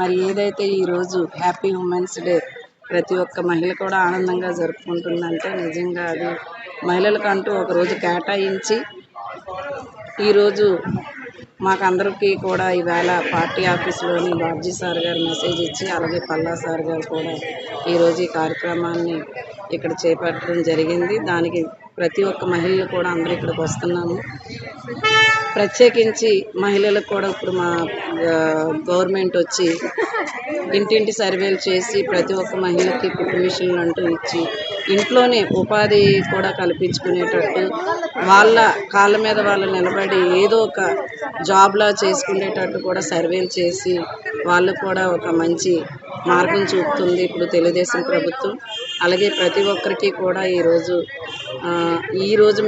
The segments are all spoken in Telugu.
మరి ఏదైతే ఈరోజు హ్యాపీ ఉమెన్స్ డే ప్రతి ఒక్క మహిళ కూడా ఆనందంగా జరుపుకుంటుందంటే నిజంగా అది మహిళలకంటూ ఒక రోజు కేటాయించి ఈరోజు మాకందరికీ కూడా ఈవేళ పార్టీ ఆఫీసులోని బాబ్జీ సార్ గారు మెసేజ్ ఇచ్చి అలాగే పల్లా సార్ గారు కూడా ఈరోజు ఈ కార్యక్రమాన్ని ఇక్కడ చేపట్టడం జరిగింది. దానికి ప్రతి ఒక్క మహిళలు కూడా అందరూ ఇక్కడికి వస్తున్నాము. ప్రత్యేకించి మహిళలకు కూడా ఇప్పుడు మా గవర్నమెంట్ వచ్చి ఇంటింటి సర్వేలు చేసి ప్రతి ఒక్క మహిళకి కుట్టు మిషన్లు అంటూ ఇచ్చి ఇంట్లోనే ఉపాధి కూడా కల్పించుకునేటట్టు వాళ్ళ కాళ్ళ మీద వాళ్ళు నిలబడి ఏదో ఒక జాబ్లా చేసుకునేటట్టు కూడా సర్వేలు చేసి వాళ్ళు కూడా ఒక మంచి మార్గం చూపుతుంది ఇప్పుడు తెలుగుదేశం ప్రభుత్వం. అలాగే ప్రతి ఒక్కరికి కూడా ఈరోజు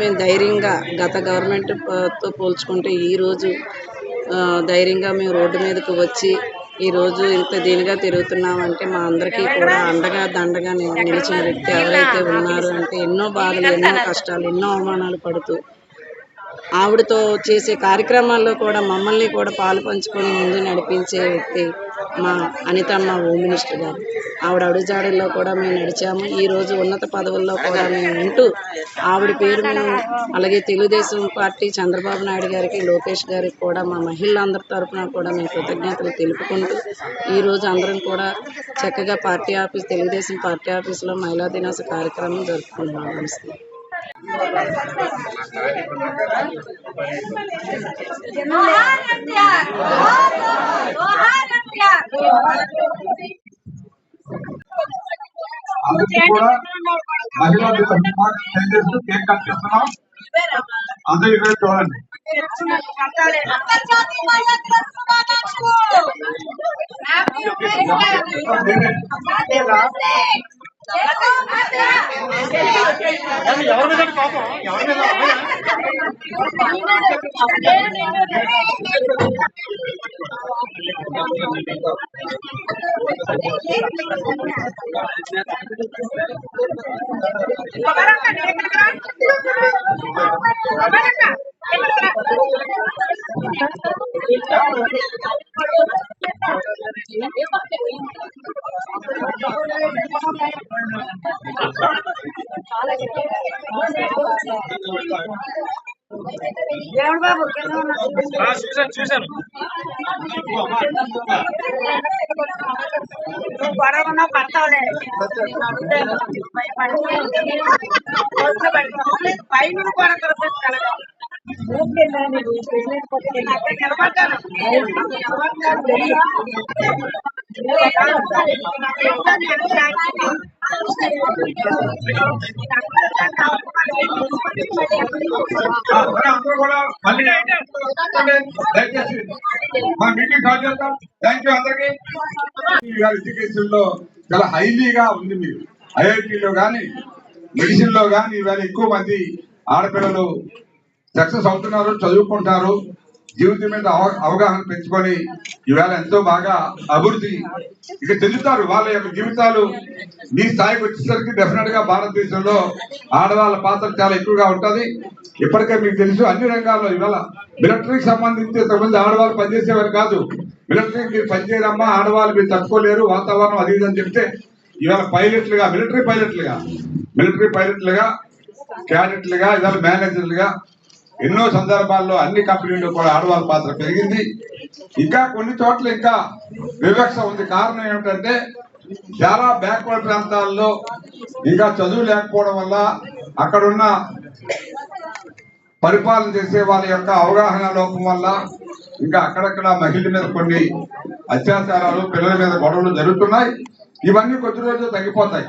మేము ధైర్యంగా గత గవర్నమెంట్తో పోల్చుకుంటే ఈరోజు ధైర్యంగా మేము రోడ్డు మీదకు వచ్చి ఈరోజు ఇంత దీనిగా తిరుగుతున్నామంటే మా అందరికీ కూడా అండగా దండగా నిలిచిన వ్యక్తి ఎవరైతే ఉన్నారు అంటే ఎన్నో బాధలు, ఎన్నో కష్టాలు, ఎన్నో అవమానాలు పడుతూ ఆవిడతో చేసే కార్యక్రమాల్లో కూడా మమ్మల్ని కూడా పాలు పంచుకొని ముందు నడిపించే వ్యక్తి మా అనితమ్మ హోమ్ మినిస్టర్ గారు. ఆవిడ అడుగుజాడల్లో కూడా మేము నడిచాము. ఈరోజు ఉన్నత పదవుల్లో కూడా మేము ఉంటూ ఆవిడ పేరు మేము అలాగే తెలుగుదేశం పార్టీ చంద్రబాబు నాయుడు గారికి, లోకేష్ గారికి కూడా మా మహిళలందరి తరఫున కూడా మేము కృతజ్ఞతలు తెలుపుకుంటూ ఈరోజు అందరం కూడా చక్కగా తెలుగుదేశం పార్టీ ఆఫీసులో మహిళా దినోత్సవ కార్యక్రమం జరుపుకుంటున్నాం. నమస్తే. అందరూ ఇక్కడ చూడండి. ఎవరి మీద పాపం ఎవరి మీద చూశాను గొడవ పడతావులే పై ఎడ్యుకేషన్ లో చాలా హైలీగా ఉంది. మీరు ఐఐటీలో కానీ మెడిసిన్ లో కానీ ఇవాళ ఎక్కువ మంది ఆడపిల్లలు సక్సెస్ అవుతున్నారు, చదువుకుంటారు, జీవితం మీద అవగాహన పెంచుకొని ఇవాళ ఎంతో బాగా అభివృద్ధి ఇక చెందుతారు. వాళ్ళ యొక్క జీవితాలు మీ స్థాయికి వచ్చేసరికి డెఫినెట్ గా భారతదేశంలో ఆడవాళ్ళ పాత్ర చాలా ఎక్కువగా ఉంటుంది. ఇప్పటికే మీకు తెలుసు అన్ని రంగాల్లో ఇవాళ మిలిటరీకి సంబంధించి ఇంతకుముందు ఆడవాళ్ళు పనిచేసేవారు కాదు. మిలిటరీకి మీరు పనిచేయరమ్మా, ఆడవాళ్ళు మీరు తట్టుకోలేరు, వాతావరణం అది అని చెప్తే ఇవాళ పైలట్లుగా మిలిటరీ పైలట్లుగా క్యాడెట్లుగా ఇవాళ మేనేజర్లుగా ఎన్నో సందర్భాల్లో అన్ని కంపెనీల్లో కూడా ఆడవాళ్ళ పాత్ర పెరిగింది. ఇంకా కొన్ని చోట్ల ఇంకా వివక్ష ఉంది. కారణం ఏమిటంటే చాలా బ్యాక్వర్డ్ ప్రాంతాల్లో ఇంకా చదువు లేకపోవడం వల్ల అక్కడున్న పరిపాలన చేసే వాళ్ళ యొక్క అవగాహన లోపం వల్ల ఇంకా అక్కడక్కడ మహిళల మీద కొన్ని అత్యాచారాలు, పిల్లల మీద గొడవలు జరుగుతున్నాయి. ఇవన్నీ కొద్ది రోజులు తగ్గిపోతాయి.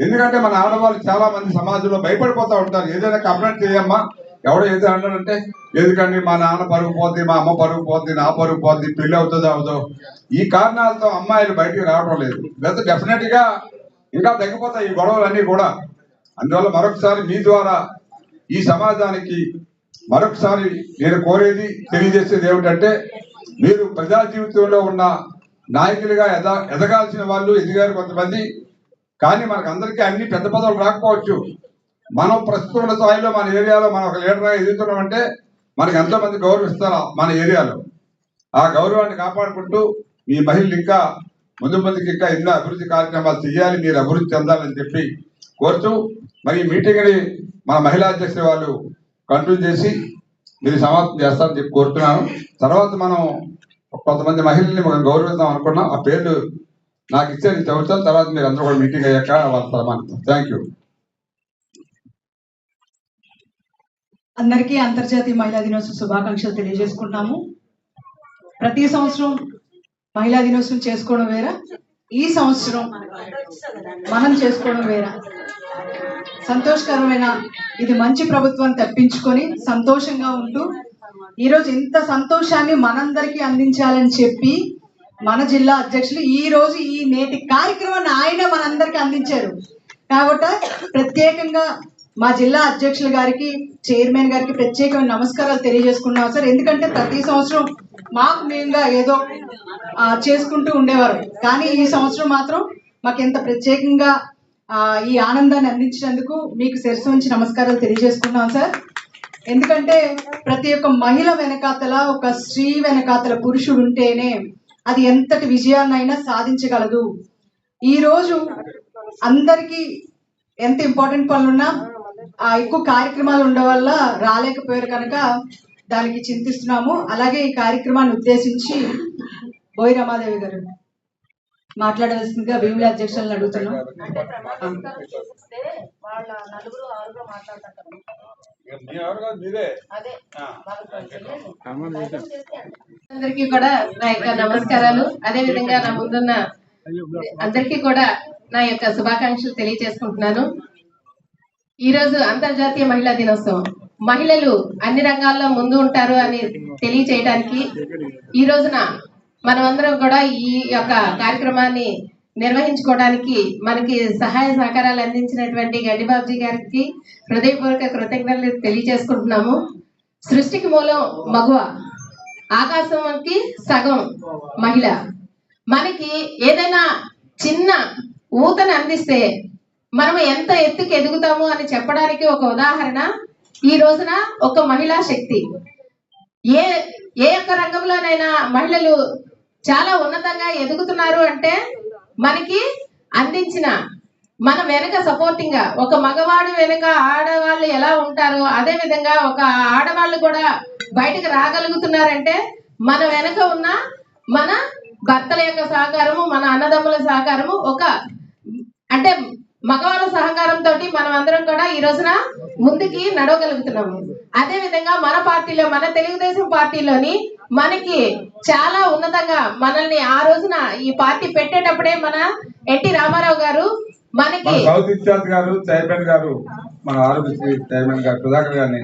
ఎందుకంటే మన ఆడవాళ్ళు చాలా మంది సమాజంలో భయపడిపోతూ ఉంటారు. ఏదైనా కంప్లైంట్ చేయమ్మా, ఎవడో ఏదో అన్నాడంటే ఎందుకండి మా నాన్న పరుగు పోద్ది, మా అమ్మ పరుగు పోద్ది, నా పరుగు పోద్ది, పెళ్లి అవుతుందో అవదో, ఈ కారణాలతో అమ్మాయిలు బయటికి రావడం లేదు. లేదా డెఫినెట్ గా ఇంకా తగ్గిపోతాయి ఈ గొడవలన్నీ కూడా. అందువల్ల మరొకసారి మీ ద్వారా ఈ సమాజానికి మరొకసారి నేను కోరేది, తెలియజేసేది ఏమిటంటే మీరు ప్రజా జీవితంలో ఉన్న నాయకులుగా ఎదగాల్సిన వాళ్ళు ఎదిగారు కొంతమంది. కానీ మనకు అందరికీ అన్ని పెద్ద పదవులు రాకపోవచ్చు. మనం ప్రస్తుతం ఉన్న స్థాయిలో మన ఏరియాలో మనం ఒక లీడర్గా ఎదుగుతున్నామంటే మనకు ఎంతో మంది గౌరవిస్తారు మన ఏరియాలో. ఆ గౌరవాన్ని కాపాడుకుంటూ ఈ మహిళలు ఇంకా ముందు ముందుకు ఇంకా ఎన్నో అభివృద్ధి కార్యక్రమాలు చేయాలి, మీరు అభివృద్ధి చెందాలని చెప్పి కోరుతూ మరి ఈ మీటింగ్ని మన మహిళా అధ్యక్షుల వాళ్ళు కంట్రోల్ చేసి మీరు సమాప్తం చేస్తారని చెప్పి కోరుతున్నాను. తర్వాత మనం కొంతమంది మహిళల్ని మనం గౌరవిద్దాం అనుకున్నాం. ఆ పేర్లు నాకు ఇచ్చే నేను చదువుతాను. తర్వాత మీరు అందరూ కూడా మీటింగ్ అయ్యాక వాళ్ళ సమానం. Thank you. అందరికీ అంతర్జాతీయ మహిళా దినోత్సవ శుభాకాంక్షలు తెలియజేసుకుంటున్నాము. ప్రతి సంవత్సరం మహిళా దినోత్సవం చేసుకోవడం వేరా, ఈ సంవత్సరం మనం చేసుకోవడం వేరా. సంతోషకరమైన ఇది మంచి ప్రభుత్వాన్ని తప్పించుకొని సంతోషంగా ఉంటూ ఈరోజు ఇంత సంతోషాన్ని మనందరికీ అందించాలని చెప్పి మన జిల్లా అధ్యక్షులు ఈ రోజు ఈ నేటి కార్యక్రమాన్ని ఆయన మనందరికీ అందించారు. కాబట్టి ప్రత్యేకంగా మా జిల్లా అధ్యక్షుల గారికి, చైర్మన్ గారికి ప్రత్యేకమైన నమస్కారాలు తెలియజేసుకున్నాం సార్. ఎందుకంటే ప్రతి సంవత్సరం మాకు మేముగా ఏదో చేసుకుంటూ ఉండేవారు, కానీ ఈ సంవత్సరం మాత్రం మాకు ఎంత ప్రత్యేకంగా ఈ ఆనందాన్ని అందించినందుకు మీకు శిరస్సు ఉంచి నమస్కారాలు తెలియజేసుకున్నాం సార్. ఎందుకంటే ప్రతి ఒక్క మహిళ వెనకాతల, ఒక స్త్రీ వెనకాతల పురుషుడు ఉంటేనే అది ఎంతటి విజయాన్నైనా సాధించగలదు. ఈరోజు అందరికీ ఎంత ఇంపార్టెంట్ పనులున్నా ఎక్కువ కార్యక్రమాలు ఉండడం వల్ల రాలేకపోయారు కనుక దానికి చింతిస్తున్నాము. అలాగే ఈ కార్యక్రమాన్ని ఉద్దేశించి బోయి రమాదేవి గారు మాట్లాడవలసిందిగా భీమిలి అధ్యక్షులను అడుగుతున్నాం. అందరికీ కూడా నా యొక్క నమస్కారాలు. అదే విధంగా నా ముందున్న అందరికీ కూడా నా యొక్క శుభాకాంక్షలు తెలియజేసుకుంటున్నాను. ఈ రోజు అంతర్జాతీయ మహిళా దినోత్సవం. మహిళలు అన్ని రంగాల్లో ముందు ఉంటారు అని తెలియచేయడానికి ఈ రోజున మనమందరం కూడా ఈ యొక్క కార్యక్రమాన్ని నిర్వహించుకోవడానికి మనకి సహాయ సహకారాలు అందించినటువంటి గడ్డిబాబుజీ గారికి హృదయపూర్వక కృతజ్ఞతలు తెలియజేసుకుంటున్నాము. సృష్టికి మూలం మగువ, ఆకాశంకి సగం మహిళ. మనకి ఏదైనా చిన్న ఊతను అందిస్తే మనం ఎంత ఎత్తుకు ఎదుగుతాము అని చెప్పడానికి ఒక ఉదాహరణ ఈ రోజున ఒక మహిళా శక్తి. ఏ ఒక్క రంగంలోనైనా మహిళలు చాలా ఉన్నతంగా ఎదుగుతున్నారు అంటే మనకి అందించిన మన వెనక సపోర్టింగ్ గా ఒక మగవాడు వెనుక ఆడవాళ్ళు ఎలా ఉంటారో అదే విధంగా ఒక ఆడవాళ్ళు కూడా బయటకు రాగలుగుతున్నారంటే మన వెనక ఉన్న మన భర్తల యొక్క సహకారము, మన అన్నదమ్ముల సహకారము, ఒక అంటే మగవాళ్ళ సహకారంతో మనం అందరం కూడా ఈ రోజున ముందుకి నడవగలుగుతున్నాము. అదే విధంగా మన పార్టీలో, మన తెలుగుదేశం పార్టీలోని మనకి చాలా ఉన్నతంగా మనల్ని ఆ రోజున ఈ పార్టీ పెట్టేటప్పుడే మన ఎన్టీ రామారావు గారు మనకి సౌత్ ఇన్ఛార్జ్ గారు, చైర్మన్ గారు, మన ఆరోగ్యశ్రీ చైర్మన్ గారు సుధాకర్ గారిని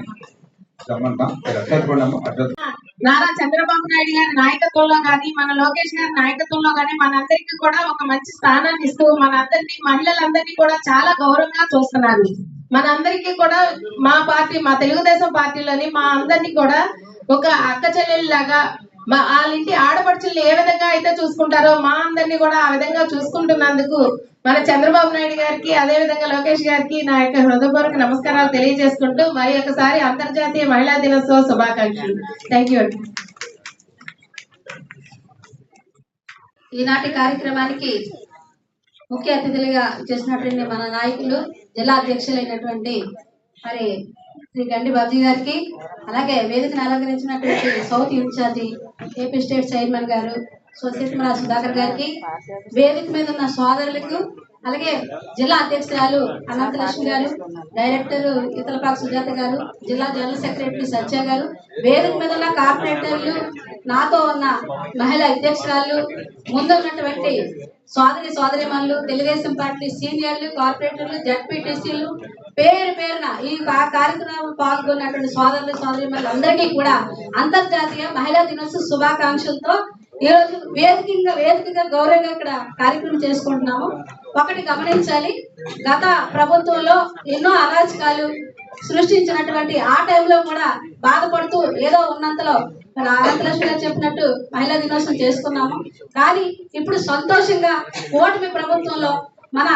నారా చంద్రబాబు నాయుడు గారి నాయకత్వంలో గాని, మన లోకేష్ గారి నాయకత్వంలో గాని మనందరికీ కూడా ఒక మంచి స్థానాన్ని ఇస్తూ మనందరినీ, మహిళలందరినీ కూడా చాలా గౌరవంగా చూస్తున్నారు. మనందరికీ కూడా మా పార్టీ, మా తెలుగుదేశం పార్టీలోని మా అందరినీ కూడా ఒక అక్క చెల్లెళ్ళలాగా, మా వాళ్ళింటి ఆడపడుచుల్ని ఏ విధంగా అయితే చూసుకుంటారో మా అందరినీ కూడా ఆ విధంగా చూసుకుంటున్నందుకు మన చంద్రబాబు నాయుడు గారికి, అదే విధంగా లోకేష్ గారికి నా యొక్క హృదయపూర్వక నమస్కారాలు తెలియజేసుకుంటూ మరి ఒకసారి అంతర్జాతీయ మహిళా దినోత్సవ శుభాకాంక్షలు. Thank you. ఈనాటి కార్యక్రమానికి ముఖ్య అతిథులుగా చేసినటువంటి మన నాయకులు, జిల్లా అధ్యక్షులైనటువంటి మరి శ్రీ గండిబాబుజీ గారికి, అలాగే వేదికను అలంకరించినటువంటి South in-charge AP state chairman గారు సోసియమరా సుధాకర్ గారికి, వేదిక మీద ఉన్న సోదరులకు, అలాగే జిల్లా అధ్యక్షురాలు అనంతలక్ష్మి గారు, డైరెక్టర్ ఇతలపాక సుజాత గారు, జిల్లా జనరల్ సెక్రటరీ సత్య గారు, వేదిక మీద ఉన్న కార్పొరేటర్లు, నాతో ఉన్న మహిళా అధ్యక్షురాలు, ముందున్నటువంటి సోదరిమణులు, తెలుగుదేశం పార్టీ సీనియర్లు, కార్పొరేటర్లు, జడ్పీటీసీలు, పేరు పేరున ఈ కార్యక్రమంలో పాల్గొన్నటువంటి సోదరుమణులు అందరికీ కూడా అంతర్జాతీయ మహిళా దినోత్సవ శుభాకాంక్షలతో ఈ రోజు వేదికగా గౌరవంగా ఇక్కడ కార్యక్రమం చేసుకుంటున్నాము. ఒకటి గమనించాలి, గత ప్రభుత్వంలో ఎన్నో అరాచకాలు సృష్టించినటువంటి ఆ టైంలో కూడా బాధపడుతూ ఏదో ఉన్నంతలో అనంతలక్ష్మి గారు చెప్పినట్టు మహిళా దినోత్సవం చేసుకున్నాము. కానీ ఇప్పుడు సంతోషంగా కూటమి ప్రభుత్వంలో మన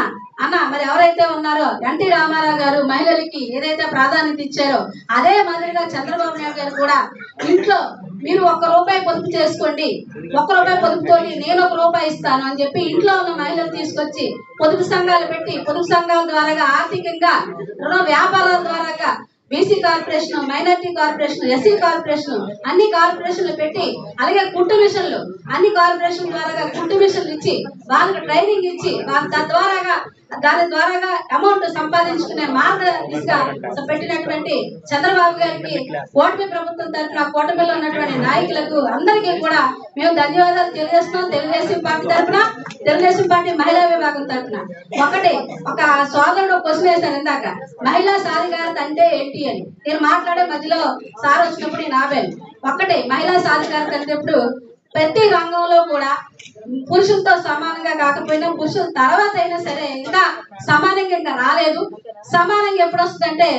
అన్న మరి ఎవరైతే ఉన్నారో ఎన్టీ రామారావు గారు మహిళలకి ఏదైతే ప్రాధాన్యత ఇచ్చారో అదే మాదిరిగా చంద్రబాబు నాయుడు గారు కూడా ఇంట్లో మీరు ₹1 పొదుపు చేసుకోండి, ₹1 పొదుపుతో నేను ₹1 ఇస్తాను అని చెప్పి ఇంట్లో ఉన్న మహిళలు తీసుకొచ్చి పొదుపు సంఘాలు పెట్టి, పొదుపు సంఘాల ద్వారా ఆర్థికంగా రుణ వ్యాపారాల ద్వారా BC corporation, minority corporation, SC corporation అన్ని కార్పొరేషన్లు పెట్టి, అలాగే కుట్టు మిషన్లు అన్ని కార్పొరేషన్ ద్వారా కుట్టు మిషన్లు ఇచ్చి వాళ్ళకి ట్రైనింగ్ ఇచ్చి దాని ద్వారా అమౌంట్ సంపాదించుకునే మార్గ దిశగా పెట్టినటువంటి చంద్రబాబు గారికి కూటమి ప్రభుత్వం తరఫున, కూటమిలో ఉన్నటువంటి నాయకులకు అందరికీ కూడా మేము ధన్యవాదాలు తెలియజేస్తున్నాం. తెలుగుదేశం పార్టీ తరఫున, తెలుగుదేశం పార్టీ మహిళా విభాగం తరఫున. ఒక సోదరుడు క్వశ్చన్ వేశాను ఇందాక, మహిళా సాధికారత అంటే ఏంటి అని. నేను మాట్లాడే మధ్యలో సార్ వచ్చినప్పుడు నేను ఆపాను. మహిళా సాధికారత అంటే ప్రతి రంగంలో కూడా పురుషులతో సమానంగా కాకపోయినా పురుషుల తర్వాత అయినా సరే ఇంకా సమానంగా ఇంకా రాలేదు. సమానంగా ఎప్పుడు వస్తుందంటే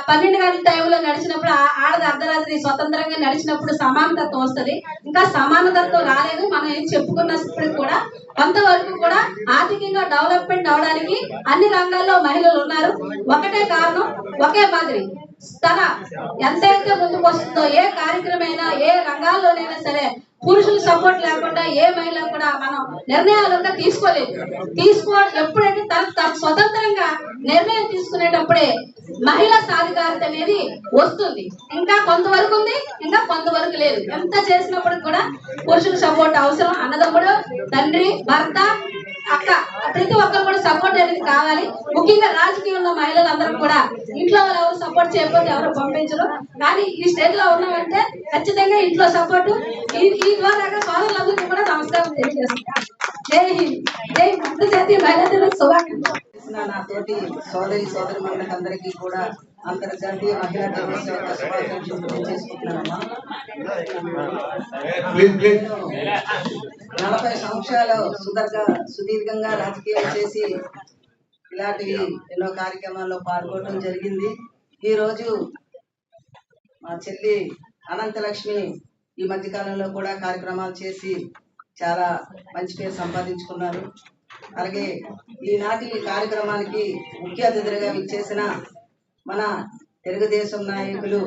12 గంటల టైంలో నడిచినప్పుడు, ఆడది అర్ధరాత్రి స్వతంత్రంగా నడిచినప్పుడు సమానతత్వం వస్తుంది. ఇంకా సమానతత్వం రాలేదు. మనం ఏం చెప్పుకున్నప్పుడు కూడా కొంతవరకు కూడా ఆర్థికంగా డెవలప్మెంట్ అవడానికి అన్ని రంగాల్లో మహిళలు ఉన్నారు. ఒకటే కారణం, ఒకే మాదిరి తన ఎంతైతే ముందుకు వస్తుందో ఏ కార్యక్రమైనా, ఏ రంగాల్లోనైనా సరే పురుషుల సపోర్ట్ లేకుండా ఏ మహిళ కూడా మనం నిర్ణయాలుగా తీసుకోలేదు. ఎప్పుడైతే తన స్వతంత్రంగా నిర్ణయం తీసుకునేటప్పుడే మహిళా సాధికారత అనేది వస్తుంది. ఇంకా కొంతవరకు ఉంది, ఇంకా కొంతవరకు లేదు. ఎంత చేసినప్పుడు కూడా పురుషుల సపోర్ట్ అవసరం. అన్నదమ్ముడు, తండ్రి, భర్త, అక్క, ప్రతి ఒక్కరు కూడా సపోర్ట్ అనేది కావాలి. ముఖ్యంగా రాజకీయంలో మహిళలందరూ కూడా ఇంట్లో ఎవరు సపోర్ట్ చేయకపోతే ఎవరు పంపించరు. కానీ ఈ స్టేజ్ లో ఉన్నామంటే ఖచ్చితంగా ఇంట్లో సపోర్టు. ఈ ద్వారా సోదరులందరికీ కూడా నమస్కారం తెలియజేస్తున్నాను. జై హింద్, జై అంతర్జాతీయ మహిళా దినోత్సవ శుభాకాంక్షలు. నా తోటి సోదరి మండలందరికీ కూడా అంతర్జాతీయ మహిళా దినోత్సవ శుభాకాంక్షలు తెలియజేసుకుంటున్నానమ్మా. 40 సంవత్సరాలు సుదీర్ఘంగా రాజకీయం చేసి ఇలాంటివి ఎన్నో కార్యక్రమాల్లో పాల్గొనడం జరిగింది. ఈ రోజు మా చెల్లి అనంతలక్ష్మి ఈ మధ్యకాలంలో కూడా కార్యక్రమాలు చేసి చాలా మంచి పేరు సంపాదించుకున్నారు. అలాగే ఈనాటి కార్యక్రమానికి ముఖ్య అతిథులుగా విచ్చేసిన మన తెలుగుదేశం నాయకులు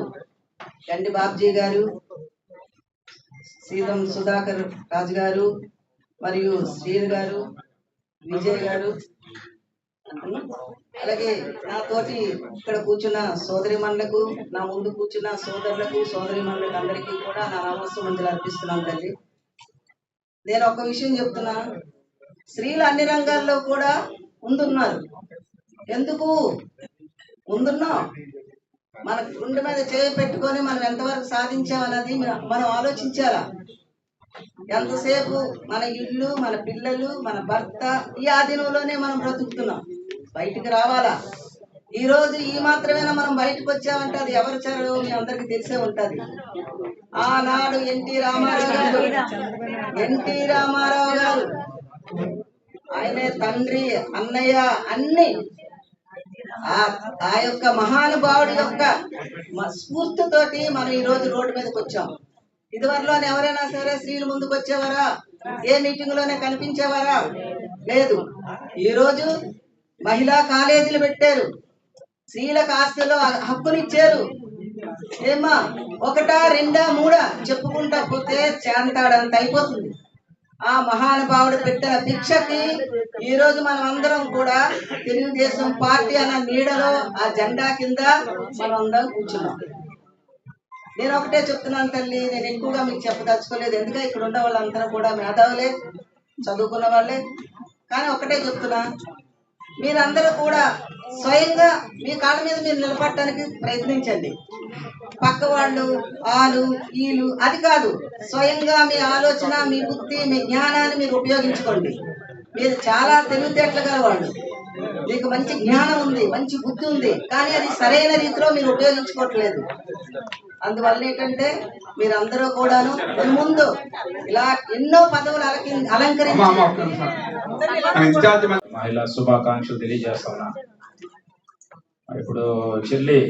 గండి బాబ్జీ గారు, సీతం సుధాకర్ రాజు గారు, మరియు శ్రీను గారు, విజయ్ గారు, అలాగే నాతోటి ఇక్కడ కూర్చున్న సోదరి మండలకు, నా ముందు కూర్చున్న సోదరులకు, సోదరి మండలకు అందరికీ కూడా నా నమస్సుమంజలు అర్పిస్తున్నాను తల్లి. నేను ఒక విషయం చెప్తున్నా, స్త్రీలు అన్ని రంగాల్లో కూడా ముందున్నారు. ఎందుకు ముందున్నాం? మన గుండె మీద చేయి పెట్టుకొని మనం ఎంతవరకు సాధించామన్నది మనం ఆలోచించాలా. ఎంతసేపు మన ఇల్లు, మన పిల్లలు, మన భర్త ఈ ఆధీనంలోనే మనం బ్రతుకుతున్నాం. బయటికి రావాలా. ఈ రోజు ఈ మాత్రమేనా మనం బయటకు వచ్చామంటే అది ఎవరు చరో మీ అందరికి తెలిసే ఉంటది. ఆనాడు ఎన్టీ రామారావు గారు ఆయనే తండ్రి, అన్నయ్య అన్ని ఆ యొక్క మహానుభావుడి యొక్క స్ఫూర్తితోటి మనం ఈ రోజు రోడ్డు మీదకి వచ్చాం. ఇదివరలో ఎవరైనా సరే స్త్రీలు ముందుకు వచ్చేవారా? ఏ మీటింగ్ లోనే కనిపించేవారా? లేదు. ఈ రోజు మహిళా కాలేజీలు పెట్టారు, స్త్రీలకు ఆస్తిలో హక్కునిచ్చారు. ఏమా 1, 2, 3 చెప్పుకుంటా పోతే చేంతాడంత అయిపోతుంది. ఆ మహానుభావుడు పెట్టిన భిక్షకి ఈ రోజు మనం అందరం కూడా తెలుగుదేశం పార్టీ అన్న నీడలో ఆ జెండా కింద మనం అందరం కూర్చున్నాం. నేను ఒకటే చెప్తున్నాను తల్లి, నేను ఎక్కువగా మీకు చెప్పదలుచుకోలేదు. ఎందుకంటే ఇక్కడ ఉన్న వాళ్ళందరూ కూడా మేధావులే, చదువుకున్న వాళ్ళే. కానీ ఒకటే చెప్తున్నా, మీరందరూ కూడా స్వయంగా మీ కాళ్ళ మీద మీరు నిలబడటానికి ప్రయత్నించండి. పక్క వాళ్ళు ఆలు ఈలు అది కాదు, స్వయంగా మీ ఆలోచన, మీ బుద్ధి, మీ జ్ఞానాన్ని మీరు ఉపయోగించుకోండి. మీరు చాలా తెలివితేటలు గలవాళ్ళు, మీకు మంచి జ్ఞానం ఉంది, మంచి బుద్ధి ఉంది, కానీ అది సరైన రీతిలో మీరు ఉపయోగించుకోవట్లేదు. అందువల్ల ఏంటంటే మీరందరూ కూడాను ముందు ఇలా ఎన్నో పదవులు అలంకరించి మహిళా శుభాకాంక్షలు తెలియజేస్తున్నా. ఇప్పుడు చెల్లి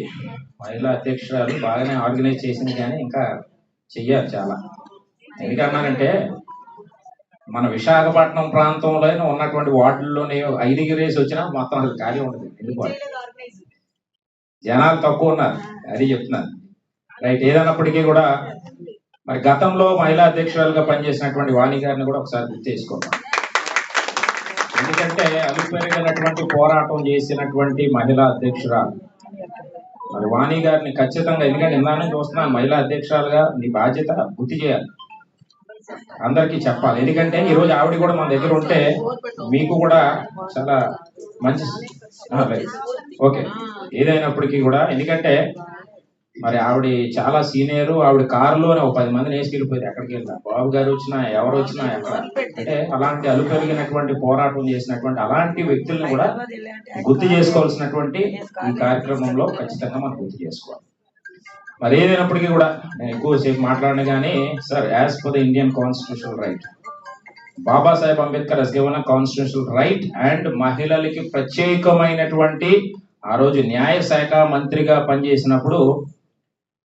మహిళా అధ్యక్షురాలు బాగానే ఆర్గనైజ్ చేసింది, కానీ ఇంకా చెయ్యాలి చాలా. ఎందుకన్నానంటే మన విశాఖపట్నం ప్రాంతంలో ఉన్నటువంటి వార్డుల్లోనే 5 రేసి వచ్చినా మొత్తం అసలు ఖాళీ ఉండదు. ఎందుకు జనాలు తక్కువ ఉన్నారు, అది చెప్తున్నాను. రైట్. ఏదన్నప్పటికీ కూడా మరి గతంలో మహిళా అధ్యక్షురాలుగా పనిచేసినటువంటి వాణి గారిని కూడా ఒకసారి గుర్తు చేసుకుందాం. ఎందుకంటే అలుపెరిగినటువంటి పోరాటం చేసినటువంటి మహిళా అధ్యక్షురాలు మరి వాణి గారిని ఖచ్చితంగా, ఎందుకంటే ఇందానే చూస్తున్నాను మహిళా అధ్యక్షురాలుగా నీ బాధ్యత గుర్తు చేయాలి, అందరికీ చెప్పాలి. ఎందుకంటే ఈరోజు ఆవిడ కూడా మన దగ్గర ఉంటే మీకు కూడా చాలా మంచి ఓకే ఏదైనప్పటికీ కూడా, ఎందుకంటే మరి ఆవిడ చాలా సీనియర్, ఆవిడ కారులోనే ఒక 10 మందిని వేసుకెళ్ళిపోయింది. ఎక్కడికి వెళ్ళినా బాబు గారు వచ్చినా ఎవరు వచ్చినా ఎక్కడ, అంటే అలాంటి అలుపెరిగినటువంటి పోరాటం చేసినటువంటి అలాంటి వ్యక్తులను కూడా గుర్తు చేసుకోవాల్సినటువంటి ఈ కార్యక్రమంలో ఖచ్చితంగా మనం గుర్తు చేసుకోవాలి. మరి ఏదైనప్పటికీ కూడా నేను ఎక్కువసేపు మాట్లాడిన కానీ sir, as per the Indian constitutional right, Babasaheb Ambedkar has given a constitutional right and మహిళలకి ప్రత్యేకమైనటువంటి ఆ రోజు న్యాయ శాఖ మంత్రిగా పనిచేసినప్పుడు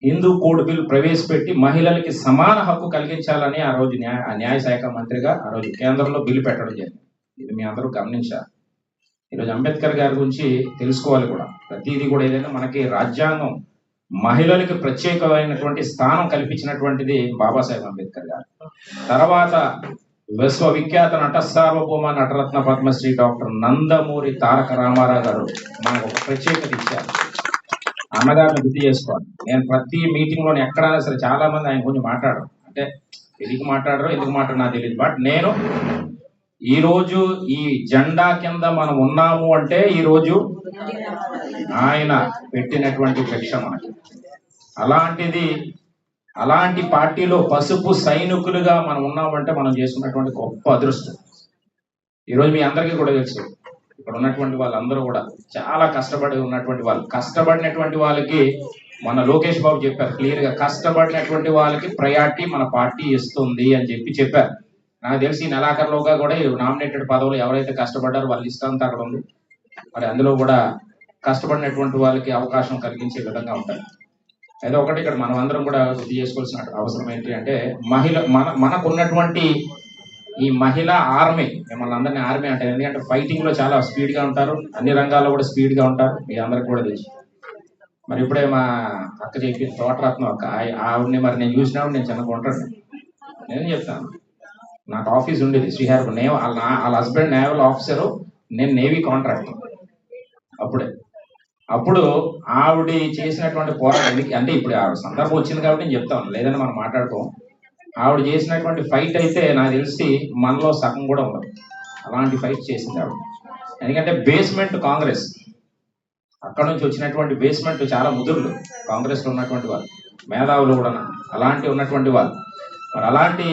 హిందూ కోడ్ బిల్ ప్రవేశపెట్టి మహిళలకి సమాన హక్కు కలిగించాలని ఆ రోజు న్యాయ శాఖ మంత్రిగా ఆ రోజు కేంద్రంలో బిల్లు పెట్టడం జరిగింది. ఇది మీ అందరూ గమనించాలి. ఈరోజు అంబేద్కర్ గారి గురించి తెలుసుకోవాలి కూడా. ప్రతిదీ కూడా ఏదైనా మనకి రాజ్యాంగం మహిళలకి ప్రత్యేకమైనటువంటి స్థానం కల్పించినటువంటిది బాబాసాహెబ్ అంబేద్కర్ గారు. తర్వాత విశ్వవిఖ్యాత నట సార్వభౌమ నటరత్న పద్మశ్రీ డాక్టర్ నందమూరి తారక రామారావు గారు మనకు ఒక ప్రత్యేకత ఇచ్చారు. అన్నగారిని గుర్తు చేసుకోవాలి. నేను ప్రతి మీటింగ్ లోని ఎక్కడైనా సరే చాలా మంది ఆయన గురించి మాట్లాడరు, అంటే ఎందుకు మాట్లాడరు ఎందుకు మాట్లాడరు నాకు తెలియదు. బట్ నేను ఈ రోజు ఈ జెండా కింద మనం ఉన్నాము అంటే ఈ రోజు ఆయన పెట్టినటువంటి భిక్ష మనకి. అలాంటి పార్టీలో పసుపు సైనికులుగా మనం ఉన్నామంటే మనం చేసుకున్నటువంటి గొప్ప అదృష్టం. ఈరోజు మీ అందరికీ కూడా తెలుసు, ఇక్కడ ఉన్నటువంటి వాళ్ళందరూ కూడా చాలా కష్టపడి ఉన్నటువంటి వాళ్ళు. కష్టపడినటువంటి వాళ్ళకి మన లోకేష్ బాబు చెప్పారు క్లియర్ గా, కష్టపడినటువంటి వాళ్ళకి ప్రయారిటీ మన పార్టీ ఇస్తుంది అని చెప్పారు. నాకు తెలిసి ఈ నెలాఖరులోగా కూడా నామినేటెడ్ పదవులు ఎవరైతే కష్టపడ్డారో వాళ్ళ లిస్ట్ అంతా అక్కడ ఉంది. మరి అందులో కూడా కష్టపడినటువంటి వాళ్ళకి అవకాశం కలిగించే విధంగా ఉంటాయి. అయితే ఒకటి ఇక్కడ మనం అందరం కూడా గుర్తు చేసుకోవాల్సిన అవసరం ఏంటి అంటే, మనకున్నటువంటి ఈ మహిళా ఆర్మీ, మిమ్మల్ని అందరినీ ఆర్మీ అంటారు ఎందుకంటే ఫైటింగ్ లో చాలా స్పీడ్ గా ఉంటారు, అన్ని రంగాల్లో కూడా స్పీడ్ గా ఉంటారు, మీ అందరికి కూడా తెలుసు. మరి ఇప్పుడే మా అక్క చెప్పి తోటరత్నం అక్క, ఆవిడని మరి నేను చూసినప్పుడు నేను చిన్నగా ఉంటాను. నేను చెప్తాను, నాకు ఆఫీస్ ఉండేది శ్రీహర్ వాళ్ళ హస్బెండ్ నేవల్ ఆఫీసరు, నేను నేవీ కాంట్రాక్టర్. అప్పుడు ఆవిడ చేసినటువంటి పోరాటం, అంటే ఇప్పుడు ఆవిడ సందర్భం వచ్చింది కాబట్టి నేను చెప్తాను, లేదని మనం మాట్లాడుకోం. ఆవిడ చేసినటువంటి ఫైట్ అయితే నాకు తెలిసి మనలో సగం కూడా ఉండదు. అలాంటి ఫైట్ చేసింది ఆవిడ. ఎందుకంటే బేస్మెంట్ కాంగ్రెస్, అక్కడ నుంచి వచ్చినటువంటి బేస్మెంట్ చాలా ముదురులు కాంగ్రెస్ లో ఉన్నటువంటి వాళ్ళు, మేధావులు కూడా అలాంటి ఉన్నటువంటి వాళ్ళు. మరి అలాంటి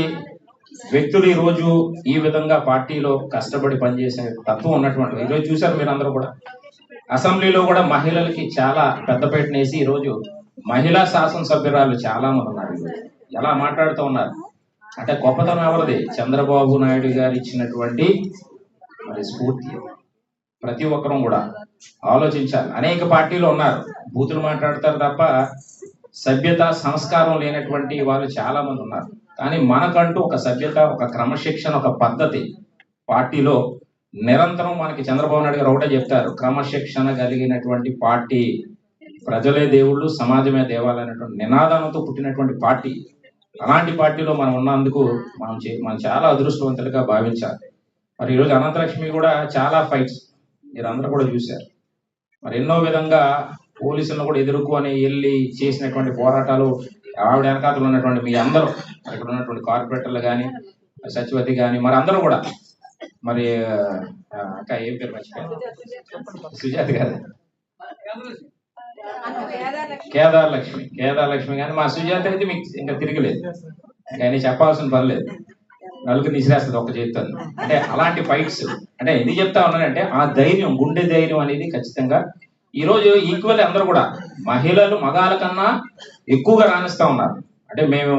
వ్యక్తులు ఈ రోజు ఈ విధంగా పార్టీలో కష్టపడి పనిచేసే తత్వం ఉన్నటువంటి ఈరోజు చూశారు మీరు అందరూ కూడా. అసెంబ్లీలో కూడా మహిళలకి చాలా పెద్దపేటనేసి ఈరోజు మహిళా శాసనసభ్యురాలు చాలా మంది ఉన్నారు. ఎలా మాట్లాడుతూ ఉన్నారు అంటే గొప్పతనం ఎవరిది? చంద్రబాబు నాయుడు గారు ఇచ్చినటువంటి మరి స్ఫూర్తి. ప్రతి ఒక్కరూ కూడా ఆలోచించాలి. అనేక పార్టీలు ఉన్నారు, బూతులు మాట్లాడతారు తప్ప సభ్యత సంస్కారం లేనటువంటి వాళ్ళు చాలా మంది ఉన్నారు. కానీ మనకంటూ ఒక సభ్యత, ఒక క్రమశిక్షణ, ఒక పద్ధతి పార్టీలో నిరంతరం మనకి చంద్రబాబు నాయుడు గారు ఒకటే చెప్తారు, క్రమశిక్షణ కలిగినటువంటి పార్టీ, ప్రజలే దేవుళ్ళు సమాజమే దేవాలనేటువంటి నినాదంతో పుట్టినటువంటి పార్టీ. అలాంటి పార్టీలో మనం ఉన్నందుకు మనం చాలా అదృష్టవంతులుగా భావించాలి. మరి ఈరోజు అనంతలక్ష్మి కూడా చాలా ఫైట్స్ మీరు అందరూ కూడా చూశారు. మరి ఎన్నో విధంగా పోలీసులను కూడా ఎదుర్కొని వెళ్ళి చేసినటువంటి పోరాటాలు, ఆవిడ వెనకాతలు ఉన్నటువంటి మీ అందరూ, ఇక్కడ ఉన్నటువంటి కార్పొరేటర్లు కానీ సచివతి కానీ మరి అందరూ కూడా, మరి అక్క ఏం పేరు మర్చిపోయాను, సుజాత గారు, కేదారలక్ష్మి కానీ మా సుజాత అయితే మీకు ఇంకా తిరగలేదు, కానీ చెప్పాల్సిన పని లేదు, నలుగురిని ఇసిరేస్తుంది ఒక చేస్తాను. అంటే అలాంటి ఫైట్స్ అంటే ఎందుకు చెప్తా ఉన్నానంటే ఆ ధైర్యం, గుండె ధైర్యం అనేది ఖచ్చితంగా ఈరోజు ఈక్వల్ అందరూ కూడా మహిళలు మగాళ్ళ కన్నా ఎక్కువగా రాణిస్తా ఉన్నారు. అంటే మేము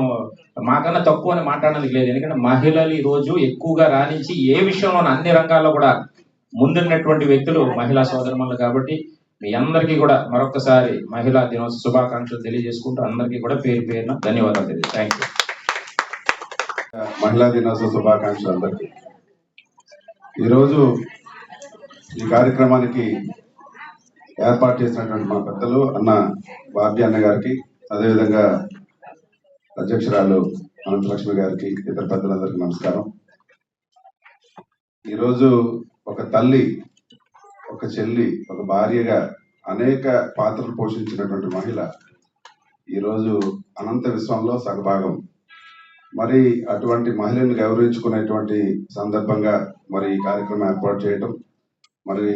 మాకన్నా తక్కువ అని మాట్లాడడానికి లేదు, ఎందుకంటే మహిళలు ఈరోజు ఎక్కువగా రాణించి ఏ విషయంలో అన్ని రంగాల్లో కూడా ముందున్నటువంటి వ్యక్తులు మహిళా సోదరులు. కాబట్టి మీ అందరికీ కూడా మరొకసారి మహిళా దినోత్సవ శుభాకాంక్షలు తెలియజేసుకుంటూ అందరికీ కూడా పేరు పేరున ధన్యవాదాలు తెలియదు. Thank you. మహిళా దినోత్సవ శుభాకాంక్షలు అందరికీ. ఈరోజు ఈ కార్యక్రమానికి ఏర్పాటు చేసినటువంటి మా పెద్దలు అన్న బాబీ అన్న గారికి, అదేవిధంగా అధ్యక్షురాలు అనంతలక్ష్మి గారికి, ఇతర పెద్దలందరికీ నమస్కారం. ఈరోజు ఒక తల్లి, ఒక చెల్లి, ఒక భార్యగా అనేక పాత్రలు పోషించినటువంటి మహిళ ఈరోజు అనంత విశ్వంలో సగభాగం. మరి అటువంటి మహిళను గౌరవించుకునేటువంటి సందర్భంగా మరి ఈ కార్యక్రమం ఏర్పాటు చేయటం, మరి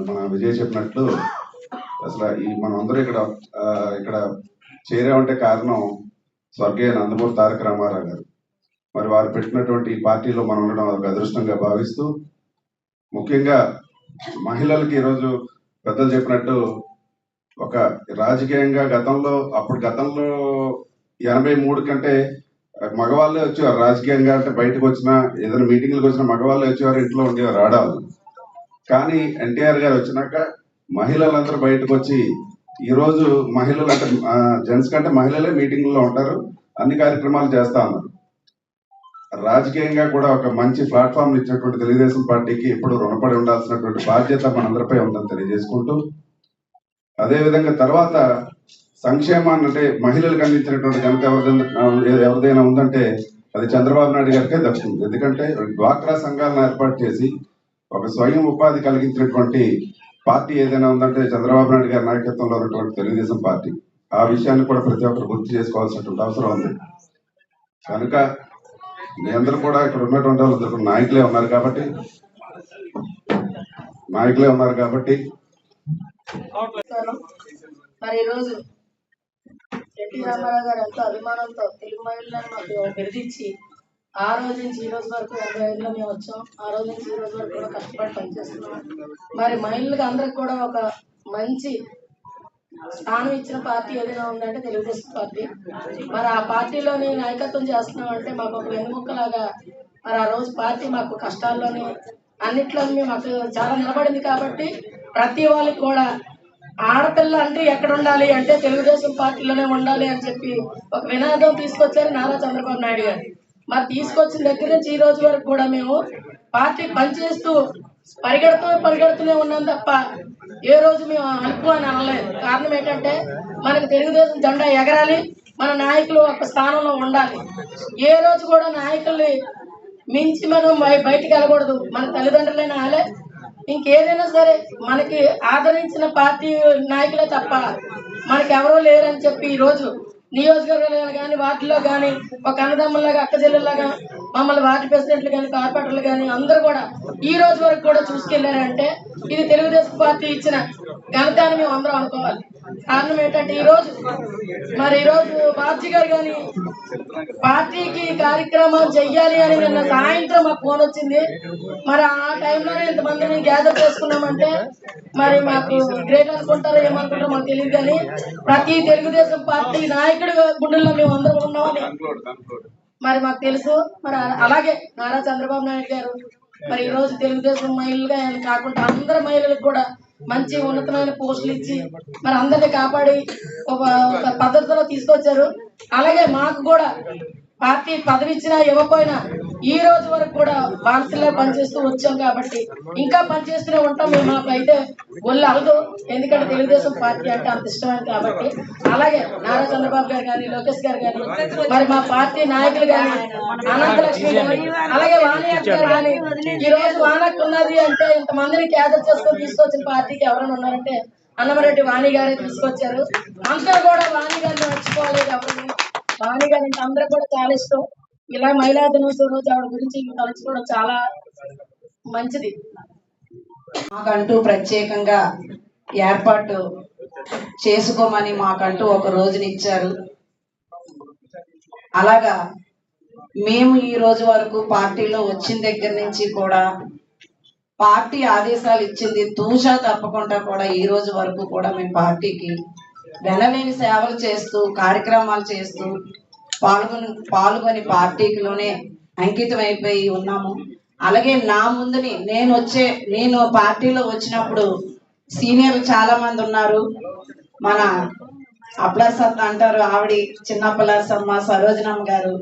మన విజయ్ చెప్పినట్లు అసలు మనం అందరూ ఇక్కడ చేరామంటే కారణం స్వర్గీయ నందమూరి తారక రామారావు గారు. మరి వారు పెట్టినటువంటి ఈ పార్టీలో మనం ఉండడం ఒక అదృష్టంగా భావిస్తూ, ముఖ్యంగా మహిళలకి ఈరోజు పెద్దలు చెప్పినట్టు ఒక రాజకీయంగా గతంలో 83 కంటే మగవాళ్ళే వచ్చేవారు రాజకీయంగా. అంటే బయటకు వచ్చిన ఏదైనా మీటింగ్లకు వచ్చిన మగవాళ్ళే వచ్చేవారు, ఇంట్లో ఉండేవారు ఆడవాళ్ళు. కానీ ఎన్టీఆర్ గారు వచ్చినాక మహిళలందరూ బయటకు వచ్చి ఈరోజు మహిళలు అంటే జెంట్స్ కంటే మహిళలే మీటింగ్లో ఉంటారు, అన్ని కార్యక్రమాలు చేస్తా ఉన్నారు. రాజకీయంగా కూడా ఒక మంచి ప్లాట్ఫామ్ ఇచ్చినటువంటి తెలుగుదేశం పార్టీకి ఎప్పుడు రుణపడి ఉండాల్సినటువంటి బాధ్యత మనందరిపై ఉందని తెలియజేసుకుంటూ, అదేవిధంగా తర్వాత సంక్షేమాన్ని అంటే మహిళలకు అందించినటువంటి ఘనత ఎవరిదైనా ఉందంటే అది చంద్రబాబు నాయుడు గారికే దక్కుతుంది. ఎందుకంటే డ్వాక్రా సంఘాలను ఏర్పాటు చేసి ఒక స్వయం ఉపాధి కలిగించినటువంటి పార్టీ ఏదైనా ఉందంటే చంద్రబాబు నాయుడు గారి నాయకత్వంలో ఉన్నటువంటి తెలుగుదేశం పార్టీ. ఆ విషయాన్ని కూడా ప్రతి ఒక్కరు గుర్తు చేసుకోవాల్సినటువంటి అవసరం ఉంది. కనుక మీ అందరూ కూడా ఇక్కడ ఉన్నటువంటి వాళ్ళందరూ నాయకులే ఉన్నారు కాబట్టి మరి ఈరోజు ఎన్టీ రామారావు గారు ఎంతో అభిమానంతో తెలుగు మహిళలను మాకు బిరుదిచ్చి ఆ రోజు నుంచి ఈ రోజు వరకు 85లో మేము వచ్చాం. ఆ రోజు నుంచి ఈ రోజు వరకు కూడా కష్టపడి పనిచేస్తున్నాం. మరి మహిళలకు అందరికి కూడా ఒక మంచి స్థానం ఇచ్చిన పార్టీ ఏదైనా ఉందంటే తెలుగుదేశం పార్టీ. మరి ఆ పార్టీలోని నాయకత్వం చేస్తున్నాం అంటే మాకు ఒక వెన్నుముక్కలాగా మరి ఆ రోజు పార్టీ మాకు కష్టాల్లోని అన్నిట్లోని మాకు చాలా నిలబడింది. కాబట్టి ప్రతి వాళ్ళకి కూడా ఆడపిల్ల అంటే ఎక్కడ ఉండాలి అంటే తెలుగుదేశం పార్టీలోనే ఉండాలి అని చెప్పి ఒక వినాదం తీసుకొచ్చారు నారా చంద్రబాబు నాయుడు గారు. మరి తీసుకొచ్చిన దగ్గర నుంచి ఈ రోజు వరకు కూడా మేము పార్టీ పనిచేస్తూ పరిగెడుతూనే ఉన్నాం తప్ప ఏ రోజు మేము అలుపు అని అనలేదు. కారణం ఏంటంటే మనకు తెలుగుదేశం జెండా ఎగరాలి, మన నాయకులు ఒక స్థానంలో ఉండాలి. ఏ రోజు కూడా నాయకుల్ని మించి మనం బయటికి వెళ్ళకూడదు. మన తల్లిదండ్రులైన వాళ్ళే ఇంకేదైనా సరే మనకి ఆదరించిన పార్టీ నాయకులే తప్ప మనకి ఎవరో లేరని చెప్పి ఈరోజు నియోజకవర్గాలు కానీ వాటిలో కానీ ఒక అన్నదమ్ములాగా అక్క చెల్లెల్లాగా మమ్మల్ని వార్డు ప్రెసిడెంట్లు కానీ కార్పొరేటర్లు కానీ అందరూ కూడా ఈ రోజు వరకు కూడా చూసుకెళ్లారంటే ఇది తెలుగుదేశం పార్టీ ఇచ్చిన ఘనత అని మేము అందరం అనుకోవాలి. కారణం ఏంటంటే ఈరోజు బాబ్జీ గారు కానీ పార్టీకి కార్యక్రమం చెయ్యాలి అని నిన్న సాయంత్రం మాకు ఫోన్ వచ్చింది. మరి ఆ టైంలోనే ఇంతమందిని గ్యాదర్ చేసుకున్నామంటే మరి మాకు గ్రేట్ అనుకుంటారో ఏమనుకుంటారో మాకు తెలియదు. కానీ ప్రతి తెలుగుదేశం పార్టీ నాయకుడు గుండెల్లో మేము అందరం ఉన్నామని మరి మాకు తెలుసు. మరి అలాగే నారా చంద్రబాబు నాయుడు గారు మరి ఈ రోజు తెలుగుదేశం మహిళలుగా కాకుండా అందరి మహిళలకు కూడా మంచి ఉన్నతమైన పోస్టులు ఇచ్చి మరి అందరినీ కాపాడి ఒక పద్ధతిలో తీసుకొచ్చారు. అలాగే మాకు కూడా పార్టీ పదవి ఇచ్చినా ఇవ్వకపోయినా ఈ రోజు వరకు కూడా బాన్సుల్లో పనిచేస్తూ వచ్చాం కాబట్టి ఇంకా పనిచేస్తూనే ఉంటాం. మేము మాకైతే ఒళ్ళు అలదు, ఎందుకంటే తెలుగుదేశం పార్టీ అంటే అంత ఇష్టమైంది కాబట్టి. అలాగే నారా చంద్రబాబు గారు కానీ, లోకేష్ గారు కానీ, మరి మా పార్టీ నాయకులు కానీ, అనంతలక్ష్మి కానీ, అలాగే వాణియక్క గారు కానీ, ఈ రోజు వానక్క ఉన్నది అంటే ఇంతమందిని క్యాదర్ చేసుకొని తీసుకొచ్చిన పార్టీకి ఎవరైనా ఉన్నారంటే అన్నమరెడ్డి వాణి గారే తీసుకొచ్చారు. అంతా కూడా వాణి గారిని మర్చిపోలేదు ఎవరు. వాణి గారి అందరూ కూడా చాలా ఇష్టం. ఇలా మహిళా దినోత్సవం రోజు ఆవిడ గురించి తలుచుకోవడం చాలా మంచిది. మాకంటూ ప్రత్యేకంగా ఏర్పాటు చేసుకోమని మాకంటూ ఒక రోజునిచ్చారు. అలాగా మేము ఈ రోజు వరకు పార్టీలో వచ్చిన దగ్గర నుంచి కూడా పార్టీ ఆదేశాలు ఇచ్చింది తూచా తప్పకుండా కూడా ఈ రోజు వరకు కూడా మేము పార్టీకి వెనలేని సేవలు చేస్తూ కార్యక్రమాలు చేస్తూ పాల్గొని పార్టీలోనే అంకితం అయిపోయి ఉన్నాము. అలాగే నా ముందుని నేను పార్టీలో వచ్చినప్పుడు సీనియర్లు చాలా మంది ఉన్నారు. మన అప్లాసత్ అంటారు ఆవిడ, చిన్నప్పలాసమ్మ, సరోజనమ్మ గారు,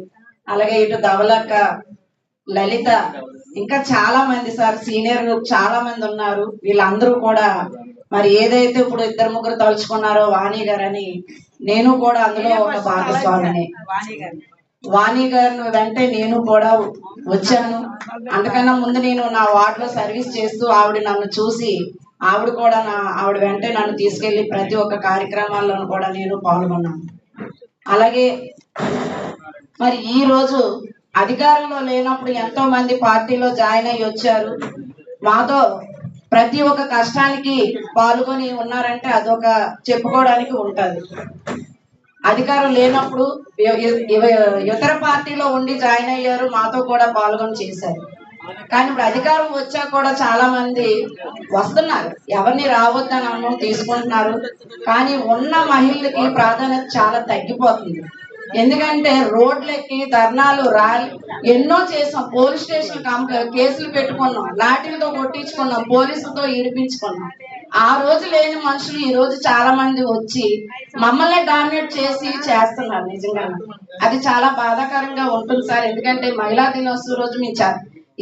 అలాగే ఇటు ధవలక్క, లలిత, ఇంకా చాలా మంది సార్ సీనియర్ చాలా మంది ఉన్నారు. వీళ్ళందరూ కూడా మరి ఏదైతే ఇప్పుడు 2-3 తలుచుకున్నారో వాణి గారని నేను కూడా అందులో ఒక భాగస్వామిని. వాణి గారిని వెంటే నేను కూడా వచ్చాను. అంతకన్నా ముందు నేను నా వార్డులో సర్వీస్ చేస్తూ ఆవిడ నన్ను చూసి ఆవిడ కూడా ఆవిడ వెంటే నన్ను తీసుకెళ్లి ప్రతి ఒక్క కార్యక్రమాల్లోనూ కూడా నేను పాల్గొన్నాను. అలాగే మరి ఈ రోజు అధికారంలో లేనప్పుడు ఎంతో మంది పార్టీలో జాయిన్ అయ్యి వచ్చారు. మాతో ప్రతి ఒక్క కష్టానికి పాల్గొని ఉన్నారంటే అదొక చెప్పుకోవడానికి ఉంటది. అధికారం లేనప్పుడు ఇతర పార్టీలో ఉండి జాయిన్ అయ్యారు, మాతో కూడా పాల్గొని చేశారు. కానీ ఇప్పుడు అధికారం వచ్చా కూడా చాలా మంది వస్తున్నారు, ఎవరిని రావద్దని అన్నం తీసుకుంటున్నారు. కానీ ఉన్న మహిళలకి ప్రాధాన్యత చాలా తగ్గిపోతుంది. ఎందుకంటే రోడ్లెక్కి ధర్నాలు ర్యాలీ ఎన్నో చేసాం, పోలీస్ స్టేషన్ కేసులు పెట్టుకున్నాం, లాఠీలతో కొట్టించుకున్నాం, పోలీసులతో ఈడిపించుకున్నాం. ఆ రోజు లేని మనుషులు ఈ రోజు చాలా మంది వచ్చి మమ్మల్ని డామినేట్ చేసి చేస్తున్నారు. నిజంగా అది చాలా బాధాకరంగా ఉంటుంది సార్. ఎందుకంటే మహిళా దినోత్సవం రోజు మేము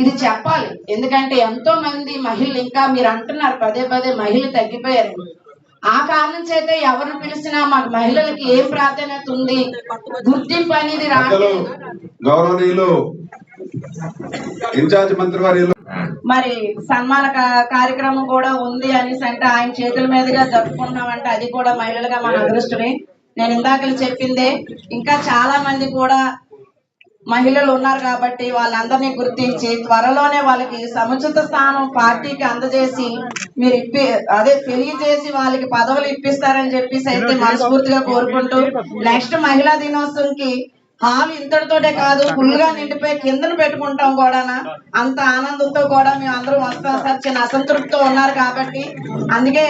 ఇది చెప్పాలి. ఎందుకంటే ఎంతో మంది మహిళలు, ఇంకా మీరు అంటున్నారు పదే పదే మహిళలు తగ్గిపోయారు. ఆ కారణం చేతే ఎవరిని పిలిచినా మాకు మహిళలకి ఏం ప్రాధాన్యత ఉంది, గుర్తింపు అనేది రాలేదు. గౌరవనీయులు ఇన్ఛార్జ్ మంత్రి వారి మరి సన్మాన కార్యక్రమం కూడా ఉంది అనేసి అంటే ఆయన చేతుల మీదుగా జరుపుకున్నామంటే అది కూడా మహిళలుగా మన అదృష్టమే. నేను ఇందాక చెప్పిందే, ఇంకా చాలా మంది కూడా మహిళలు ఉన్నారు కాబట్టి వాళ్ళందరినీ గుర్తించి త్వరలోనే వాళ్ళకి సముచిత స్థానం పార్టీకి అందజేసి మీరు తెలియజేసి వాళ్ళకి పదవులు ఇప్పిస్తారని చెప్పేసి అయితే మనస్ఫూర్తిగా కోరుకుంటూ, నెక్స్ట్ మహిళా దినోత్సవంకి హాల్ ఇంతటితోటే కాదు ఫుల్ గా నిండిపోయి కిందను పెట్టుకుంటాం కూడా. అంత ఆనందంతో కూడా మేము అందరం వస్తాం సార్. చిన్న అసంతృప్తితో ఉన్నారు కాబట్టి అందుకే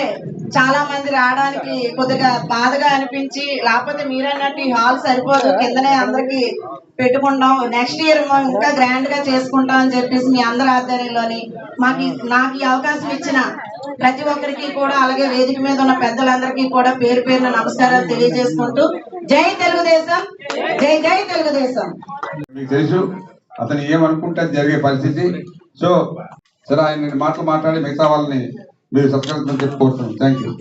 చాలా మంది రావడానికి కొద్దిగా బాధగా అనిపించి, లేకపోతే మీరన్నట్టు ఈ హాల్ సరిపోదు, కిందనే అందరికి పెట్టుకుంటాం, నెక్స్ట్ ఇయర్ ఇంకా గ్రాండ్ గా చేసుకుంటాం అని చెప్పేసి మీ అందరి ఆధ్వర్యంలోని నాకు ఈ అవకాశం ఇచ్చిన ప్రతి ఒక్కరికి కూడా, అలాగే వేదిక మీద ఉన్న పెద్దలందరికీ కూడా పేరు పేరున నమస్కారాలు తెలియజేసుకుంటూ, జై తెలుగుదేశం, జై జై తెలుగుదేశం. మీకు తెలుసు అతను ఏమనుకుంటే జరిగే పరిస్థితి. సో సరే, ఆయన మాటలు మాట్లాడి మిగతా వాళ్ళని మీరు సత్కరించమని చెప్పుకోవచ్చు. Thank you.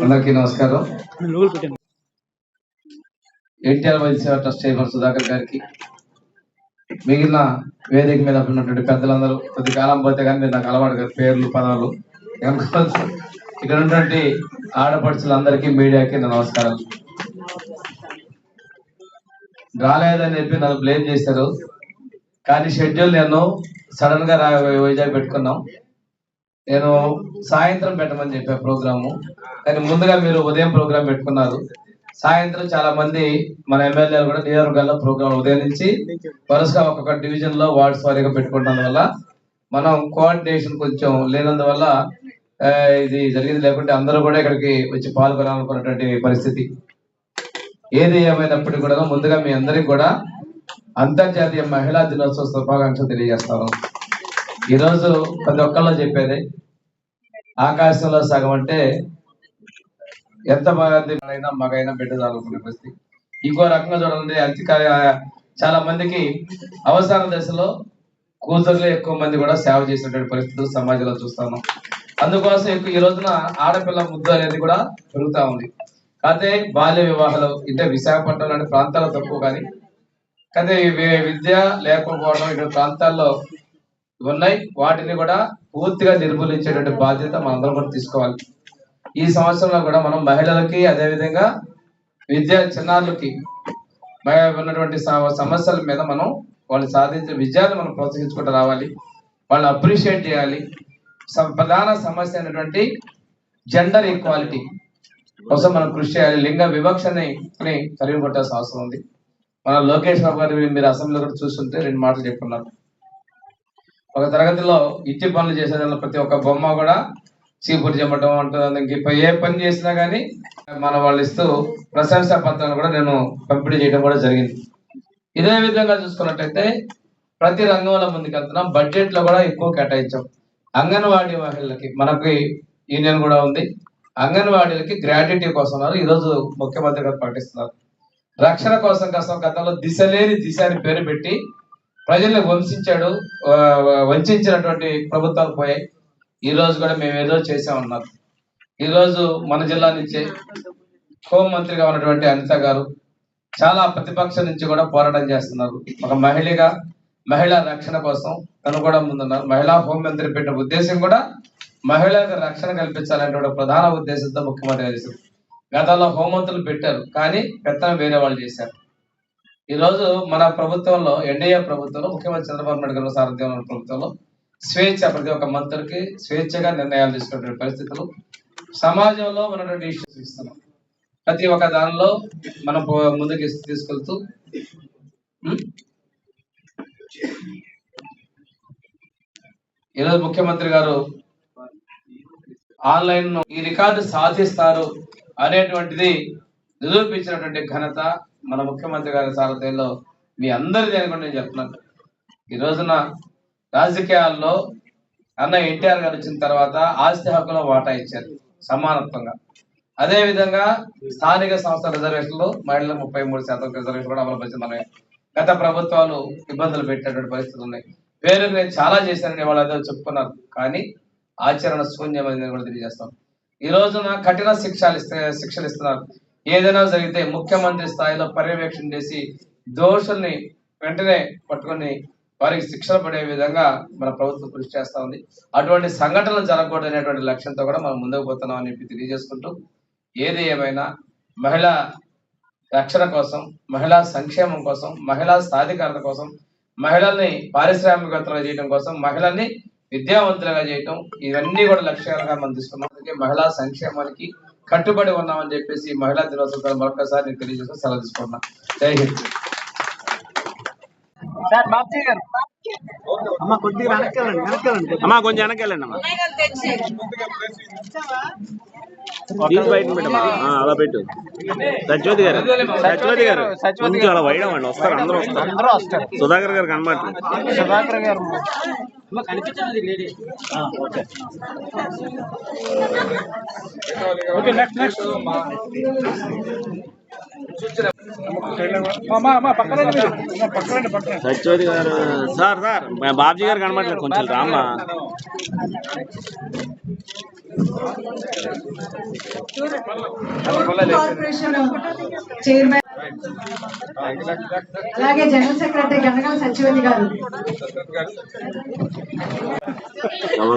అందరికీ నమస్కారం. ఎన్టీఆర్ వైద్య సేవ ట్రస్ట్ చైర్మన్ సుధాకర్ గారికి, మిగిలిన వేదిక మీద ఉన్నటువంటి పెద్దలందరూ, కొద్ది కాలం పోతే కానీ మీరు నాకు అలవాటు కదా పేర్లు పదాలు, ఇక్కడ ఉన్నటువంటి ఆడపడుచులందరికీ, మీడియాకి నా నమస్కారం. రాలేదని చెప్పి నన్ను బ్లేమ్ చేశారు, కానీ షెడ్యూల్ నేను సడన్ గా వైజాగ్ పెట్టుకున్నాం. నేను సాయంత్రం పెట్టమని చెప్పా ప్రోగ్రాము, కానీ ముందుగా మీరు ఉదయం ప్రోగ్రాం పెట్టుకున్నారు. సాయంత్రం చాలా మంది మన ఎమ్మెల్యేలు కూడా నియోజకవర్గాల్లో ప్రోగ్రాం ఉదయం నుంచి వరుసగా ఒక్కొక్క డివిజన్ లో వార్డ్స్ వారీగా పెట్టుకుంటున్న వల్ల మనం కోఆర్డినేషన్ కొంచెం లేనందువల్ల ఇది జరిగింది. లేకుంటే అందరూ కూడా ఇక్కడికి వచ్చి పాల్గొనాలనుకున్నటువంటి పరిస్థితి. ఏది ఏమైనప్పటికీ కూడా ముందుగా మీ అందరికి కూడా అంతర్జాతీయ మహిళా దినోత్సవ శుభాకాంక్షలు తెలియజేస్తాను. ఈరోజు ప్రతి ఒక్కళ్ళు చెప్పేది ఆకాశంలో సగం అంటే ఎంత మంది మగైనా బిడ్డ చదువుకునే పరిస్థితి. ఇంకో రకంగా చూడాలంటే చాలా మందికి అవసాన దశలో కూతురులే ఎక్కువ మంది కూడా సేవ చేసినటువంటి పరిస్థితులు సమాజంలో చూస్తాను. అందుకోసం ఈ రోజున ఆడపిల్ల ముద్దు అనేది కూడా పెరుగుతా ఉంది. కాకపోతే బాల్య వివాహాలు అంటే విశాఖపట్నం లాంటి ప్రాంతాల్లో తక్కువ, కానీ విద్య లేకపోవడం ఇక్కడ ప్రాంతాల్లో ఉన్నాయి. వాటిని కూడా పూర్తిగా నిర్మూలించేటువంటి బాధ్యత మనందరం కూడా తీసుకోవాలి. ఈ సంవత్సరంలో కూడా మనం మహిళలకి, అదేవిధంగా చిన్నారులకి ఉన్నటువంటి సమస్యల మీద మనం వాళ్ళు సాధించే విజయాన్ని మనం ప్రోత్సహించుకుంటూ రావాలి, వాళ్ళని అప్రిషియేట్ చేయాలి. ప్రధాన సమస్య అయినటువంటి జెండర్ ఈక్వాలిటీ కోసం మనం కృషి చేయాలి. లింగ వివక్షని కలిగి కొట్టాల్సిన అవసరం ఉంది. మన లోకేష్ బాబు గారు మీరు అసెంబ్లీలో కూడా చూస్తుంటే 2 మాటలు చెప్పుకున్నారు. ఒక తరగతిలో ఇంటి పనులు చేసే ప్రతి ఒక్క బొమ్మ కూడా చీపురు చెమ్మటం అంటుంది, ఇంక ఏ పని చేసినా కానీ మన వాళ్ళు ఇస్తూ ప్రశంసా పత్రాలు కూడా నేను పంపిణీ చేయడం కూడా జరిగింది. ఇదే విధంగా చూసుకున్నట్టయితే ప్రతి రంగంలో ముందుకెళ్తున్నాం. బడ్జెట్ లో కూడా ఎక్కువ కేటాయించాం. అంగన్వాడీ మహిళలకి మనకి యూనియన్ కూడా ఉంది. అంగన్వాడీలకి గ్రాట్యుటీ కోసం ఈరోజు ముఖ్యమంత్రి గారు ప్రకటిస్తున్నారు. రక్షణ కోసం గతంలో దిశ లేని దిశ అని పేరు పెట్టి ప్రజల్ని వంచినటువంటి ప్రభుత్వాలు పోయాయి. ఈ రోజు కూడా మేము ఏదో చేసామన్నారు. ఈ రోజు మన జిల్లా నుంచే హోంమంత్రిగా ఉన్నటువంటి అనిత గారు చాలా ప్రతిపక్షం నుంచి కూడా పోరాటం చేస్తున్నారు. ఒక మహిళా రక్షణ కోసం తను కూడా ముందున్నారు. మహిళా హోంమంత్రి పెట్టిన ఉద్దేశం కూడా మహిళలకు రక్షణ కల్పించాలనేటువంటి ప్రధాన ఉద్దేశంతో ముఖ్యమంత్రి చేశారు. గతంలో హోంమంత్రులు పెట్టారు, కానీ పెత్తనం వేరే వాళ్ళు చేశారు. ఈ రోజు మన ప్రభుత్వంలో, ఎన్డీఏ ప్రభుత్వంలో, ముఖ్యమంత్రి చంద్రబాబు నాయుడు గారి సారథ్యంలో ఉన్న ప్రభుత్వంలో ప్రతి ఒక్క మంత్రికి స్వేచ్ఛగా నిర్ణయాలు తీసుకునే పరిస్థితులు సమాజంలో ఉన్నటువంటి ఇష్యూస్ ఇస్తున్నాం. ప్రతి ఒక్క దానిలో మనం ముందుకు తీసుకెళ్తూ ఈరోజు ముఖ్యమంత్రి గారు ఆన్లైన్ ఈ రికార్డు సాధిస్తారు అనేటువంటిది నిరూపించినటువంటి ఘనత మన ముఖ్యమంత్రి గారి సారథ్యంలో మీ అందరిది అని కూడా నేను చెప్తున్నాను. ఈ రోజున రాజకీయాల్లో అన్న ఎన్టీఆర్ గారు వచ్చిన తర్వాత ఆస్తి హక్కులో వాటా ఇచ్చారు సమానత్వంగా. అదే విధంగా స్థానిక సంస్థల రిజర్వేషన్లు మహిళలకు 33% రిజర్వేషన్ కూడా అమలుపరిచింది. మన గత ప్రభుత్వాలు ఇబ్బందులు పెట్టేటువంటి పరిస్థితులు ఉన్నాయి. పేరు నేను చాలా చేశానని వాళ్ళు అదే చెప్పుకున్నారు, కానీ ఆచరణ శూన్యమైందని కూడా తెలియజేస్తాం. ఈ రోజున కఠిన శిక్షలు ఇస్తున్నారు. ఏదైనా జరిగితే ముఖ్యమంత్రి స్థాయిలో పర్యవేక్షణ చేసి దోషుల్ని వెంటనే పట్టుకొని వారికి శిక్షలు పడే విధంగా మన ప్రభుత్వం కృషి చేస్తా ఉంది. అటువంటి సంఘటనలు జరగకూడదు అనేటువంటి లక్ష్యంతో కూడా మనం ముందుకు పోతున్నాం అని చెప్పి తెలియజేసుకుంటూ, ఏది ఏమైనా మహిళా రక్షణ కోసం, మహిళా సంక్షేమం కోసం, మహిళా సాధికారత కోసం, మహిళల్ని పారిశ్రామికవేత్తలుగా చేయడం కోసం, మహిళల్ని విద్యావంతులుగా చేయటం, ఇవన్నీ కూడా లక్ష్యాలుగా మనం తీసుకున్నాం. అందుకే మహిళా సంక్షేమానికి కట్టుబడి ఉన్నామని చెప్పేసి మహిళా దినోత్సవం మరొకసారి నేను తెలియజేస్తూ సెలవు తీసుకున్నా. జై హింద్. అమ్మా కొద్దిగా వెనక్కి అమ్మా, కొంచెం వెనక్కి వెళ్ళండి అమ్మా. బయట పెట్టమ్మా, అలా పెట్టు. సత్యవతి గారు కొంచెం అలా వైడమండి, వస్తారు, అందరూ వస్తారు. సుధాకర్ గారు కనమాట. సుధాకర్ గారు సత్యవతి గారు సార్ బాబ్జీ గారు కనబడలేదు, కొంచెం రామ్మా. కార్పొరేషన్ చైర్మన్ అలాగే జనరల్ సెక్రటరీ గనగల సత్యవతి గారు.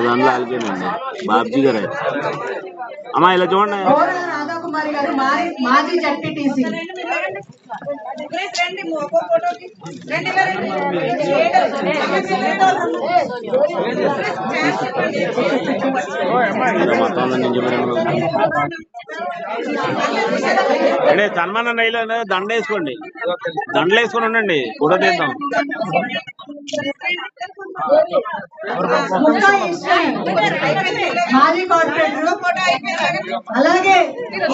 దాంట్లో ఆగిపోయిందండి బాబ్జీ గారు. అమ్మా ఇలా చూడండి. రాధాకుమారి గారు మాజీ జడ్పీటీసీ. అంటే సన్మానం రైలు దండ వేసుకోండి, దండలు వేసుకొని ఉండండి, ఫోటో తీద్దాం. మాజీ కార్పొరేటర్ అలాగే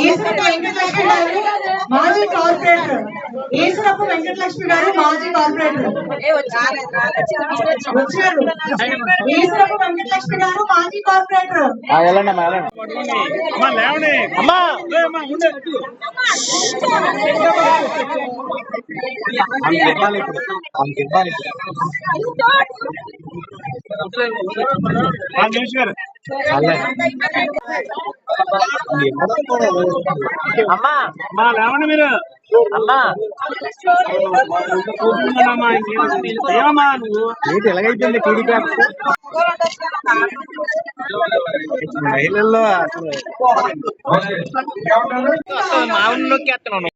ఈశ్వరపు వెంకటలక్ష్మి గారు మాజీ కార్పొరేటర్. ఈశ్వరపు వెంకటలక్ష్మి గారు మాజీ కార్పొరేటర్ వచ్చారు. ఈశ్వరపు వెంకటలక్ష్మి గారు మాజీ కార్పొరేటర్. అమ్మా లేవండి మీరు. అమ్మా ఏమమ్మా నువ్వు ఏంటి ఎలాగైపోయింది టీడీపీ మహిళల్లో అసలు మామూలు నొక్కేస్తున్నాను.